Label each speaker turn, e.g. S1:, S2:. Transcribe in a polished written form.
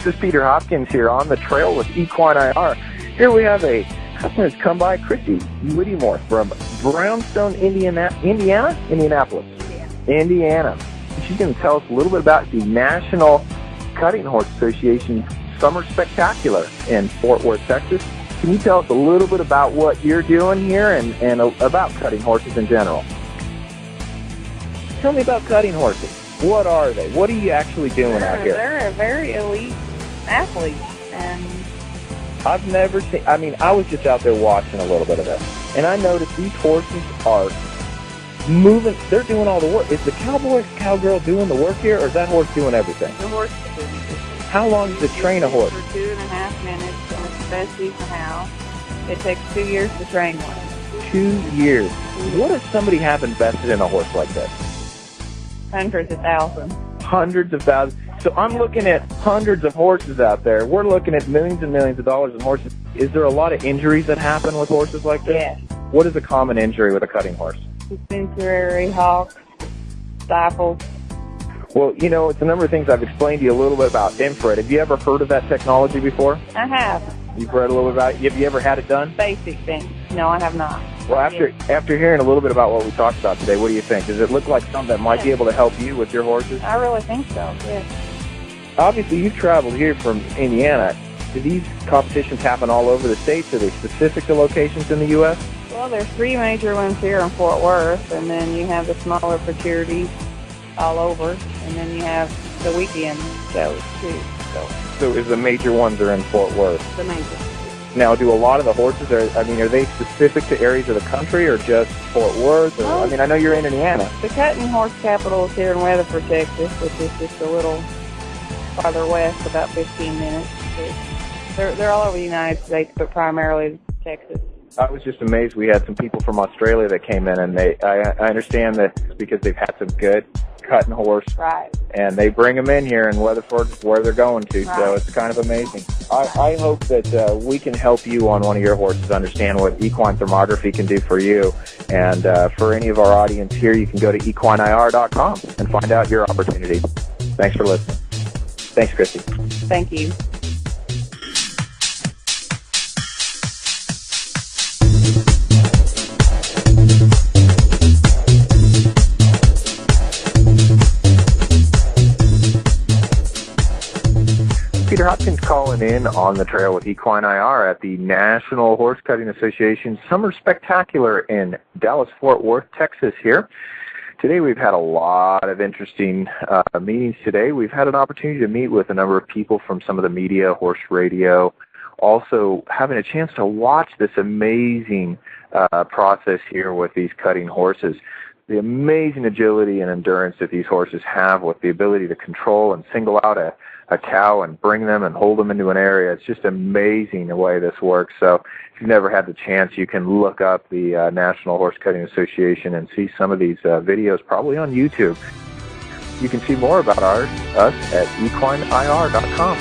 S1: This is Peter Hopkins here on the trail with EquineIr. Here we have a customer that's come by, Christy Whittemore from Brownstone, Indianapolis. Indiana. She's going to tell us a little bit about the National Cutting Horse Association Summer Spectacular in Fort Worth, Texas. Can you tell us a little bit about what you're doing here and about cutting horses in general? Tell me about cutting horses. What are they? What are you actually doing out here?
S2: They're a very elite athlete, and
S1: I've never seen, I was just out there watching a little bit of it, and I noticed these horses are moving, they're doing all the work. Is the cowgirl doing the work here, or is that horse doing everything?
S2: the horse is doing it.
S1: How long does it train a horse?
S2: For 2.5 minutes, and it's the best he's in the house. It takes 2 years to train one.
S1: 2 years. What does somebody have invested in a horse like this?
S2: Hundreds of thousands.
S1: Hundreds of thousands. So I'm looking at hundreds of horses out there. We're looking at millions and millions of dollars in horses. Is there a lot of injuries that happen with horses like this?
S2: Yes.
S1: What is a common injury with a cutting horse?
S2: Suspensory, hocks, stifles.
S1: Well, you know, it's a number of things. I've explained to you a little bit about infrared. Have you ever heard of that technology before?
S2: I have.
S1: You've read a little bit about it. Have you ever had it done?
S2: Basic things. No, I have not.
S1: Well, after hearing a little bit about what we talked about today, what do you think? Does it look like something that might be able to help you with your horses?
S2: I really think so, yes.
S1: Obviously, you've traveled here from Indiana. Do these competitions happen all over the states? Are they specific to locations in the U.S.?
S2: Well, there's 3 major ones here in Fort Worth, and then you have the smaller fraternities all over, and then you have the weekend shows, too.
S1: So is the major ones are in Fort Worth?
S2: The major.
S1: Now, do a lot of the horses, are they specific to areas of the country or just Fort Worth? Or, I know you're in Indiana.
S2: The cutting horse capital is here in Weatherford, Texas, which is just a little farther west, about 15 minutes. They're all over the United States, but primarily Texas.
S1: I was just amazed. We had some people from Australia that came in, and I understand that it's because they've had some good cutting horse.
S2: Right.
S1: And they bring them in here in Weatherford where they're going to,
S2: right.
S1: So it's kind of amazing. I hope that we can help you on one of your horses understand what equine thermography can do for you. And for any of our audience here, you can go to EquineIr.com and find out your opportunity. Thanks for listening. Thanks, Christy.
S2: Thank you.
S1: Peter Hopkins calling in on the trail with EquineIr at the National Horse Cutting Association Summer Spectacular in Dallas-Fort Worth, Texas here. Today we've had a lot of interesting meetings today. We've had an opportunity to meet with a number of people from some of the media, horse radio, also having a chance to watch this amazing process here with these cutting horses. The amazing agility and endurance that these horses have with the ability to control and single out a cow and bring them and hold them into an area. It's just amazing the way this works. So if you've never had the chance, you can look up the National Horse Cutting Association and see some of these videos, probably on YouTube. You can see more about us at EquineIr.com.